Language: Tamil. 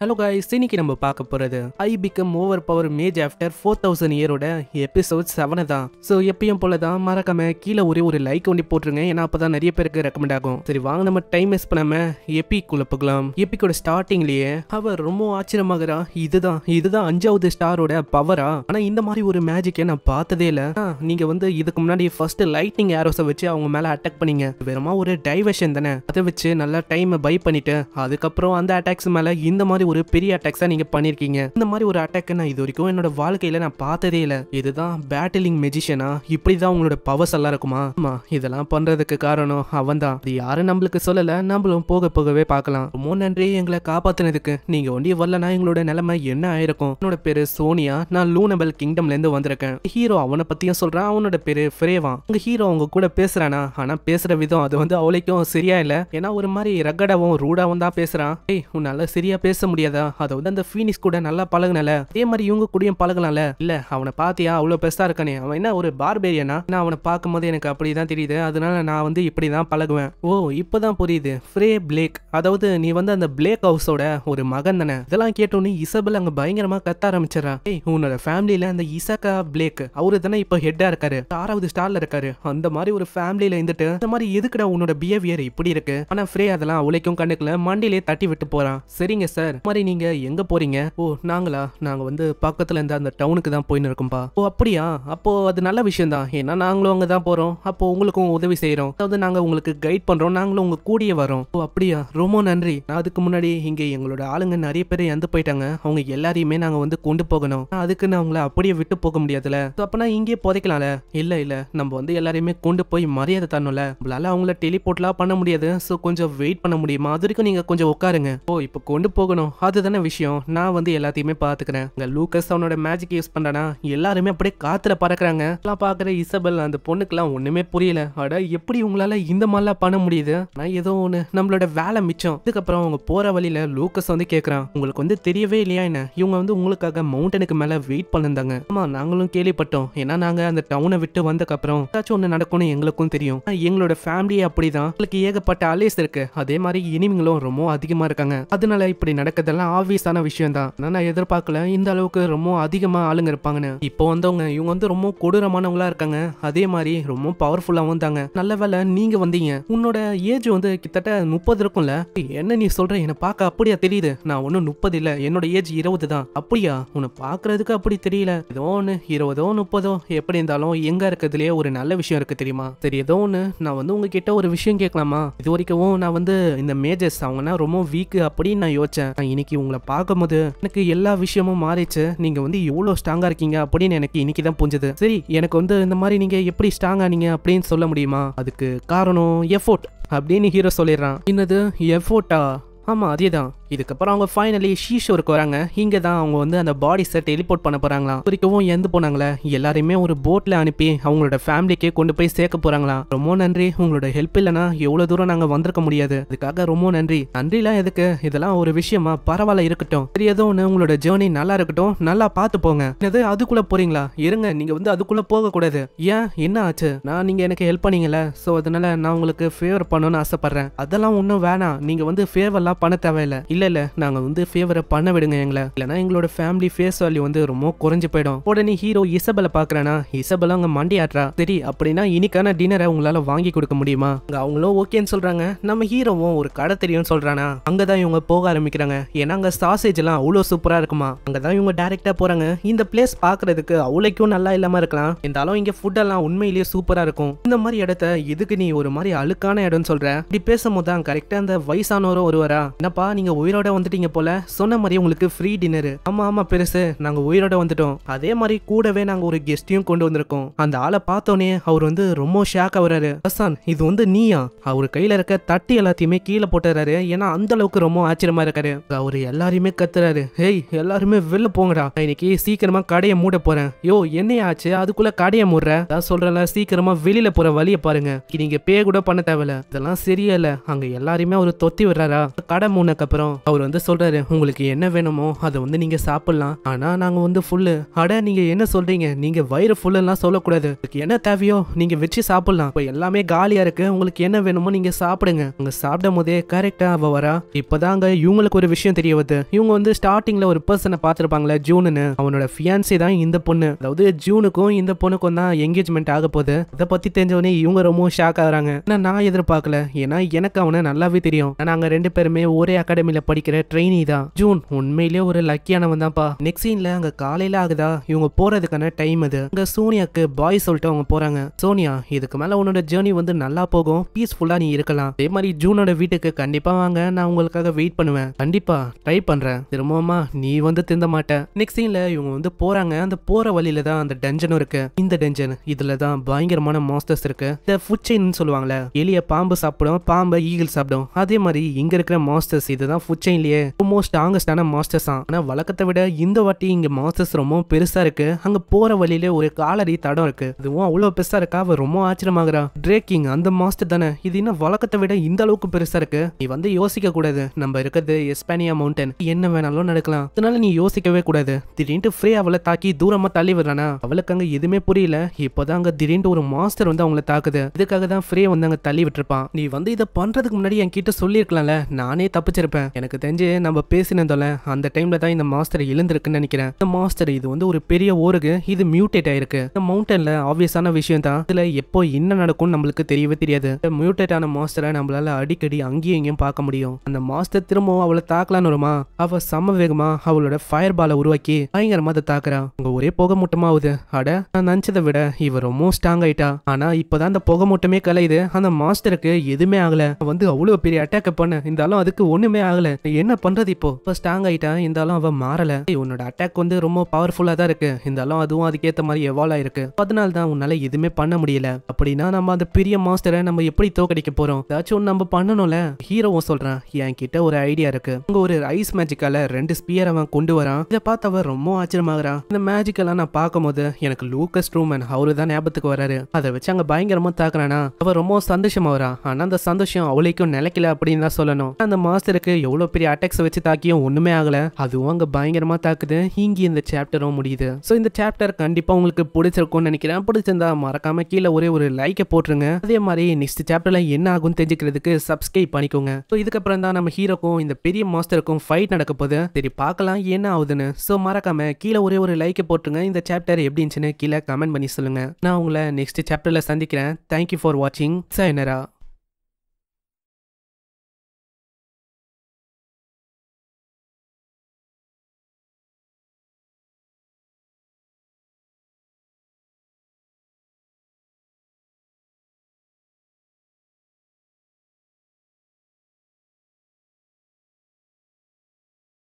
ஹலோ காய்ஸ், இன்னைக்கு நம்ம பார்க்க போறது I become over power mage after 4000 இயரோட எபிசோட் 7 தான். ஸோ எப்பயும் போல தான் மறக்காம கீழே ஒரு லைக் ஒண்டி போட்டுருங்க, ஏன்னா அப்பதான் நிறைய பேருக்கு ரெக்கமெண்ட் ஆகும். சரி வாங்க நம்ம டைம் வேஸ்ட் பண்ணாம எபிக்குள்ள போகலாம். எபிக்கோட ஸ்டார்டிங்லயே அவர் ரொம்ப ஆச்சரியமாகறா. இதுதான் 5வது ஸ்டாரோட பவரா? ஆனா இந்த மாதிரி ஒரு மேஜிக்கை நான் பார்த்ததே இல்ல. நீங்க இதுக்கு முன்னாடி ஃபர்ஸ்ட் லைட்னிங் ஏரோஸை வச்சு அவங்க மேல அட்டாக் பண்ணீங்க. வெறுமா ஒரு டைவர்ஷன் தானே, அதை வச்சு நல்லா டைம் பை பண்ணிட்டு அதுக்கப்புறம் அந்த அட்டாக்ஸ் மேல இந்த மாதிரி ஒரு பெரிய அட்டாக்ஸா நீங்க பண்ணிருக்கீங்க. இந்த மாதிரி ஒரு அட்டாக் நான் இது வரைக்கும் என்னோட வாழ்க்கையில நான் பார்த்ததே இல்ல. இதுதான் பேட்டிலிங் மெஜிஷியனா? இப்படிதான் உங்களோட பவர்ஸ் எல்லாம் இருக்குமா? ஆமா, இதெல்லாம் பண்றதுக்கு காரணம் அவன் தான். இது யாரும் நம்மளுக்கு சொல்லல, நம்மளும் போக போகவே பார்க்கலாம். ரொம்ப நன்றி எங்களை காப்பாத்தினதுக்கு. நீங்க ஒண்டி வரலனா எங்களோட நிலைமை என்ன ஆயிருக்கும்? என்னோட பேரு சோனியா, நான் லூனபல் கிங்டம்ல இருந்து வந்திருக்கேன். ஹீரோ அவனை பத்தியும் சொல்றான். அவனோட பேரு ஃப்ரேவா. உங்க ஹீரோ அவங்க கூட பேசுறானா? ஆனா பேசுற விதம் அது அவளைக்கும் சரியா இல்ல. ஏன்னா ஒரு மாதிரி ரகடாவும் ரூடாவும் தான் பேசுறான். ஏய், உன்னால சரியா பேச முடியாதா? அதாவது அந்த ஃபீனிக்ஸ் கூட நல்லா பழகுனல, அதே மாதிரி இவங்க கூடயும் பழகலாம்ல. இல்ல அவனை பாத்தியா, அவ்வளவு பெருசா இருக்கானே, அவன் என்ன ஒரு பார்பேரியனா? நான் அவனை பார்க்கும்போது எனக்கு அப்படிதான் தெரியுது. அதனால நான் இப்படிதான் பழகுவேன். ஓ, இப்பதான் புரியுது. ஃப்ரே பிளேக், அதாவது நீ அந்த பிளேக் ஹவுஸோட ஒரு மகன் தானே? இதெல்லாம் கேட்டோன்னு இசபெல் அங்க பயங்கரமா கத்த ஆரம்பிச்சிடறா. ஏய், உன்னோட ஃபேமிலியில அந்த இசாக்கா பிளேக் அவரு தானே இப்ப ஹெட்டா இருக்காரு, 6வது ஸ்டார்ல இருக்காரு. அந்த மாதிரி ஒரு ஃபேமிலியில இருந்துட்டு இந்த மாதிரி எதுக்குடா உன்னோட பிஹேவியர் இப்படி இருக்கு? ஆனா ஃப்ரே அதெல்லாம் அவளைக்கும் கண்டுக்கல, மண்டிலே தட்டி விட்டு போறான். சரிங்க சார், மாதிரி நீங்க எங்க போறீங்க? ஓ, நாங்க பக்கத்துல இருந்த அந்த டவுனுக்கு தான் போயின்னு இருக்கோம்பா. ஓ அப்படியா? அப்போ அது நல்ல விஷயம் தான். ஏன்னா நாங்களும் அங்க தான் போறோம். அப்போ உங்களுக்கும் உதவி செய்யறோம். அதாவது நாங்க உங்களுக்கு கைட் பண்றோம், நாங்களும் உங்க கூடிய வரோம். ஓ அப்படியா, ரொம்ப நன்றி. அதுக்கு முன்னாடி இங்க எங்களோட ஆளுங்க நிறைய பேர் இறந்து போயிட்டாங்க. அவங்க எல்லாரையுமே நாங்க கொண்டு போகணும். அதுக்கு நான் அவங்கள அப்படியே விட்டு போக முடியாதுல. அப்பனா இங்கே புதைக்கலாம்ல? இல்ல நம்ம எல்லாரையுமே கொண்டு போய் மரியாதை தரணும்ல. நம்மளால அவங்கள டெலிபோர்ட்லாம் பண்ண முடியாது. சோ கொஞ்சம் வெயிட் பண்ண முடியுமா? அது வரைக்கும் நீங்க கொஞ்சம் உட்காருங்க. ஓ, இப்ப கொண்டு போகணும், அதுதானே விஷயம். நான் எல்லாத்தையுமே பாத்துக்கிறேன். லூக்கஸ் அவனோட மேஜிக் யூஸ் பண்றானா? எல்லாருமே அப்படியே காத்துல பறக்குறாங்க. பாக்குற இசபெல் அந்த பொண்ணுக்குலாம் ஒண்ணுமே புரியல. அட, எப்படி உங்களால இந்த மாதிரிலாம் பண்ண முடியுது? நான் ஏதோ ஒண்ணு, நம்மளோட வேலை மிச்சம். இதுக்கப்புறம் அவங்க போற வழியில லூக்கஸ் கேக்குறான், உங்களுக்கு தெரியவே இல்லையா என்ன? இவங்க உங்களுக்காக மவுண்டனுக்கு மேல வெயிட் பண்ணிருந்தாங்க. ஆமா, நாங்களும் கேள்விப்பட்டோம். ஏன்னா நாங்க அந்த டவுனை விட்டு வந்ததுக்கு அப்புறம் ஏதாச்சும் ஒண்ணு நடக்கும்னு எங்களுக்கும் தெரியும். எங்களோட ஃபேமிலியே அப்படிதான். உங்களுக்கு ஏகப்பட்ட அலேஸ் இருக்கு. அதே மாதிரி இனிமிங்களும் ரொம்ப அதிகமா இருக்காங்க. அதனால இப்படி நடக்கிறதெல்லாம் ஆப்வியஸான விஷயம் தான். நான் எதிர்பார்க்கல இந்த அளவுக்கு ரொம்ப அதிகமா ஆளுங்க இருப்பாங்கன்னு. இப்போ இவங்க ரொம்ப கொடூரமானவங்களா இருக்காங்க. அதே மாதிரி ரொம்ப பவர்ஃபுல்லாவும் வந்தாங்க. நல்ல வேலை நீங்க வந்தீங்க. உன்னோட ஏஜ் கிட்டத்தட்ட 30 இருக்கும்ல? என்ன நீ சொல்ற? என்ன பார்க்க அப்படியா தெரியுது? நான் ஒன்னும் 30 இல்ல, என்னோட ஏஜ் 20 தான். அப்படியா? உன்னை பாக்குறதுக்கு அப்படி தெரியல. ஏதோ ஒண்ணு 20ஓ 30ஓ எப்படி இருந்தாலும் எங்க இருக்கிறதுலயே ஒரு நல்ல விஷயம் இருக்கு தெரியுமா? சரி, ஏதோ ஒண்ணு, நான் உங்ககிட்ட ஒரு விஷயம் கேட்கலாமா? இது வரைக்கும் நான் இந்த மேஜர்ஸ் அவங்கன்னா ரொம்ப வீக் அப்படின்னு நான் யோசிச்சேன். இன்னைக்கு உங்களை பார்க்கும்போது எனக்கு எல்லா விஷயமும் மாறிச்சு. நீங்க எவ்வளவு ஸ்ட்ராங்கா இருக்கீங்க அப்படின்னு எனக்கு இன்னைக்கு தான் புரிஞ்சது. சரி, எனக்கு இந்த மாதிரி நீங்க எப்படி ஸ்ட்ராங் ஆனீங்க அப்படின்னு சொல்ல முடியுமா? அதுக்கு காரணம் எஃபோர்ட் அப்படின்னு ஹீரோ சொல்லிடுறான். என்னது எஃபோர்ட்டா? ஆமா, அதேதான். இதுக்கப்புறம் அவங்க ஃபைனலி ஷீஷோருக்கு வராங்க. இங்க தான் அவங்க அந்த பாடிஸை டெலிபோர்ட் பண்ண போறாங்களாம். வரைக்கும் எந்த போனாங்களே எல்லாரையுமே ஒரு போட்ல அனுப்பி அவங்களோட ஃபேமிலிக்கே கொண்டு போய் சேர்க்க போறாங்களாம். ரொம்ப நன்றி, உங்களோட ஹெல்ப் இல்லைன்னா எவ்வளவு தூரம் நாங்க வந்திருக்க முடியாது. அதுக்காக ரொம்ப நன்றி. நன்றிலாம் எதுக்கு? இதெல்லாம் ஒரு விஷயமா? பரவாயில்ல, இருக்கட்டும். சரி, ஏதோ ஒண்ணு, உங்களோட ஜேர்னி நல்லா இருக்கட்டும், நல்லா பார்த்து போங்க. என்னது, அதுக்குள்ள போறீங்களா? இருங்க, நீங்க அதுக்குள்ள போக கூடாது. ஏன், என்ன ஆச்சு? நீங்க எனக்கு ஹெல்ப் பண்ணீங்கல்ல, சோ அதனால நான் உங்களுக்கு ஃபேவர் பண்ணணும்னு ஆசைப்படுறேன். அதெல்லாம் ஒன்றும் வேணாம். நீங்க ஃபேவர்லாம் பண்ண தேவையில்லை. இல்ல நாங்க ஃபேவரை பண்ண விடுங்க எங்களை, இல்லைன்னா எங்களோட ஃபேமிலி ஃபேஸ் வேல்யூ ரொம்ப குறைஞ்சு போயிடும். உடனே ஹீரோ இசபெலை பாக்குறானா? இசபெல் அங்க மண்டி ஆட்றா. சரி, அப்படின்னா இன்னைக்கான டின்னரை உங்களால வாங்கி கொடுக்க முடியுமா? அவங்களும் ஓகேன்னு சொல்றாங்க. நம்ம ஹீரோவும் ஒரு கடை தெரியும்னு சொல்றானா? அங்கதான் இவங்க போக ஆரம்பிக்கிறாங்க. ஏன்னா அங்க சாசேஜ் எல்லாம் அவ்வளவு சூப்பரா இருக்குமா. அங்கதான் இவங்க டைரக்டா போறாங்க. இந்த பிளேஸ் பாக்குறதுக்கு அவ்வளோக்கும் நல்லா இல்லாம இருக்கலாம், இருந்தாலும் இங்க ஃபுட் எல்லாம் உண்மையிலேயே சூப்பரா இருக்கும். இந்த மாதிரி இடத்த எதுக்கு நீ ஒரு மாதிரி அழுக்கான இடம்னு சொல்ற? இப்படி பேசும்போது தான் கரெக்டா அந்த வயசானவரும் ஒருவரா, என்னப்பா நீங்க உயிரோட வந்துட்டீங்க போல, சொன்ன மாதிரி உங்களுக்கு ஃப்ரீ டின்னர். ஆமா பெருசு, நாங்க உயிரோட வந்துட்டோம். அதே மாதிரி கூடவே நாங்க ஒரு கெஸ்டையும் கொண்டு வந்திருக்கோம். அந்த ஆளை பார்த்தோன்னே அவர் ரொம்ப ஷாக் ஆகுறாரு. ஹசான், இது நீயா? அவர் கையில இருக்க தட்டி எல்லாத்தையுமே கீழே போட்டுறாரு. ஏன்னா அந்த அளவுக்கு ரொம்ப ஆச்சரியமா இருக்காரு. அவரு எல்லாருமே கத்துறாரு, ஹேய் எல்லாருமே வெளில போங்கடா, இன்னைக்கு சீக்கிரமா கடையை மூட போறேன். யோ, என்ன ஆச்சு? அதுக்குள்ள கடையை மூடுற? நான் சொல்றேன்ல, சீக்கிரமா வெளியில போற வழியை பாருங்க. நீங்க பே கூட பண்ண தேவையில்ல. இதெல்லாம் சரியா இல்ல. அங்க எல்லாருமே ஒரு தொத்தி விடுறாரா? கடை மூணக்கு அப்புறம் அவர் வந்து சொல்றாரு, உங்களுக்கு என்ன வேணுமோ அதை வந்து நீங்க சாப்பிடலாம், ஆனா நாங்க வந்து ஃபுல்லு. அட நீங்க என்ன சொல்றீங்க, நீங்க வயிறு ஃபுல்லெல்லாம் சொல்லக்கூடாது, உங்களுக்கு என்ன தேவையோ நீங்க வச்சு சாப்பிடலாம், இப்போ எல்லாமே காலியா இருக்கு, உங்களுக்கு என்ன வேணுமோ நீங்க சாப்பிடுங்க. அங்க சாப்பிடும் போதே கரெக்டா அவ வரா. இப்பதான் அங்க இவங்களுக்கு ஒரு விஷயம் தெரிய வருது. இவங்க வந்து ஸ்டார்டிங்ல ஒரு பர்சனை பார்த்திருப்பாங்களே, ஜூன்னு, அவனோட ஃபியான்சி தான் இந்த பொண்ணு. அதாவது ஜூனுக்கும் இந்த பொண்ணுக்கும் தான் என்கேஜ்மெண்ட் ஆக போகுது. அதை பத்தி தெரிஞ்சவனே இவங்க ரொம்ப ஷாக் ஆகுறாங்க. நான் எதிர்பார்க்கல, ஏன்னா எனக்கு அவனை நல்லாவே தெரியும். நாங்க ரெண்டு பேருமே ஒரே அகாடமில படிக்கிற ட்ரெயினி தான். ஜூன் உண்மையிலேயே ஒரு லக்கியானவன் தான்ப்பா. நெக்ஸ்ட் சீன்ல அங்க காலையில ஆகுதா, இவங்க போறதுக்கான டைம் அது. அங்க சோனியாக்கு பாய் சொல்லிட்டு அவங்க போறாங்க. சோனியா, இதுக்கு மேல உன்னோட ஜேர்னி வந்து நல்லா போகும், பீஸ்ஃபுல்லா நீ இருக்கலாம். அதே மாதிரி ஜூனோட வீட்டுக்கு கண்டிப்பா வாங்க, நான் உங்களுக்காக வெயிட் பண்ணுவேன், கண்டிப்பா ட்ரை பண்றேன். திரும்பமா நீ வந்து திருந்த மாட்ட. நெக்ஸ்ட் சீன்ல இவங்க வந்து போறாங்க. அந்த போற வழியில தான் அந்த டஞ்சனும் இருக்கு. இந்த டஞ்சன் இதுல தான் பயங்கரமான மாஸ்டர்ஸ் இருக்கு. இந்த ஃபுட் செயின் சொல்லுவாங்களே, எலிய பாம்பு சாப்பிடும், பாம்பை ஈகிள் சாப்பிடும், அதே மாதிரி இங்க இருக்கிற மாஸ்டர்ஸ் இதுதான் ஃபுட் செயின்லயே ரொம்ப ஸ்ட்ராங்கஸ்டான மாஸ்டர்ஸ் தான். ஆனா வழக்கத்தை விட இந்த வாட்டி இங்க மாஸ்டர்ஸ் ரொம்ப பெருசா இருக்கு. அங்க போற வழியில ஒரு காலடி தடம் இருக்கு, அதுவும் அவ்வளவு பெருசா இருக்கா. அவ ரொம்ப ஆச்சரியமாகறா. ட்ரேக்கிங் அந்த மாஸ்டர் தானே, இது இன்னும் வழக்கத்தை விட இந்த அளவுக்கு பெருசா இருக்கு. நீ வந்து யோசிக்க கூடாது, நம்ம இருக்கிறது எஸ்பானியா மவுண்டன், என்ன வேணாலும் நடக்கலாம், அதனால நீ யோசிக்கவே கூடாது. திடீர்னு ஃப்ரே அவளை தாக்கி தூரமா தள்ளி விடுறானா. அவளுக்கு அங்க எதுவுமே புரியல. இப்போதான் அங்க திடீர்னு ஒரு மாஸ்டர் வந்து அவங்கள தாக்குது. இதுக்காக தான் ஃப்ரே வந்து அங்க தள்ளி விட்டுருப்பான். நீ வந்து இதை பண்றதுக்கு முன்னாடி என்கிட்ட சொல்லிருக்கலாம்ல, நானே தப்பிச்சிருப்பேன். எனக்கு தெரிஞ்சு நம்ம பேசினதோல அந்த டைம்ல தான் இந்த மாஸ்டர் எழுந்திருக்குன்னு நினைக்கிறேன். இந்த மாஸ்டர் இது வந்து ஒரு பெரிய ஓருக்கு, இது மியூட்டேட் ஆயிருக்கு. இந்த மவுண்டன்ல ஆப்வியஸான விஷயம் தான், இதுல எப்போ என்ன நடக்கும் நம்மளுக்கு தெரியவே தெரியாது. மியூட்டேட் ஆன மாஸ்டரை நம்மளால அடிக்கடி அங்கேயும் இங்கேயும் பார்க்க முடியும். அந்த மாஸ்டர் திரும்பவும் அவளை தாக்கலான்னு வருமா, அவ சம வேகமா அவளோட ஃபயர் பாலை உருவாக்கி பயங்கரமா அதை தாக்குறா. அங்க ஒரே புகை மூட்டமாவுது. அட நான் நினைச்சதை விட இவ ரொம்ப ஸ்ட்ராங் ஆயிட்டா. ஆனா இப்பதான் அந்த புகை மூட்டமே கலையுது. அந்த மாஸ்டருக்கு எதுவுமே ஆகல. வந்து அவ்வளவு பெரிய அட்டாக் பண்ண இருந்தாலும் அதுக்கு ஒண்ணுமே ஆகல. என்ன பண்றது இப்போ ஸ்ட்ராங் ஆயிட்டா, இருந்தாலும் அவ மாறல. உன்னோட அட்டாக் வந்து ரொம்ப பவர்ஃபுல்லா தான் இருக்கு, இருந்தாலும் அதுவும் அதுக்கேற்ற மாதிரி எவால்வ் ஆயிருக்கு, அதனால தான் உன்னால எதுவுமே பண்ண முடியல. அப்படின்னா நம்ம அந்த பெரிய மாஸ்டரை நம்ம எப்படி தோக்கடிக்க போறோம், ஏதாச்சும் நம்ம பண்ணணும்ல. ஹீரோவும் சொல்றான், என் கிட்ட ஒரு ஐடியா இருக்கு. அங்க ஒரு ஐஸ் மேஜிக்கால 2 ஸ்பியர் அவன் கொண்டு வரான். இதை பார்த்து அவன் ரொம்ப ஆச்சரியமாகறான். இந்த மேஜிக்கெல்லாம் நான் பார்க்கும்போது எனக்கு லூக்கஸ் ட்ரூமன் அவரு தான் ஞாபகத்துக்கு வராரு. அதை வச்சு அங்க பயங்கரமா தாக்குறானா. அவ ரொம்ப சந்தோஷமா வரா. ஆனா அந்த சந்தோஷம் அவளைக்கும் நிலைக்கல அப்படின்னு தான் சொல்லணும். அந்த மாஸ்டருக்கு எவ்வளவு பெரிய அட்டாக்ஸ் வச்சு தாக்கியும் ஒண்ணுமே ஆகல. அதுவும் அங்க பயங்கரமா தாக்குது. இங்க இந்த சாப்டரும் முடியுது. சோ இந்த சாப்டர் கண்டிப்பா உங்களுக்கு பிடிச்சிருக்கும்னு நினைக்கிறேன். பிடிச்சிருந்தா மறக்காம கீழே ஒரே ஒரு லைக்கை போட்டுருங்க. அதே மாதிரி நெக்ஸ்ட் சாப்டர்ல என்ன ஆகும் தெரிஞ்சுக்கிறதுக்கு சப்ஸ்கிரைப் பண்ணிக்கோங்க. ஸோ இதுக்கப்புறம் தான் நம்ம ஹீரோக்கும் இந்த பெரிய மாஸ்டருக்கும் ஃபைட் நடக்க போகுது. சரி பார்க்கலாம் என்ன ஆகுதுன்னு. ஸோ மறக்காம கீழே ஒரே ஒரு லைக்கை போட்டுருங்க. இந்த சாப்டர் எப்படி இருந்துச்சுன்னு கீழே கமெண்ட் பண்ணி சொல்லுங்க. நான் உங்களை நெக்ஸ்ட் சாப்டர்ல சந்திக்கிறேன். தேங்க்யூ ஃபார் வாட்சிங். sayonara.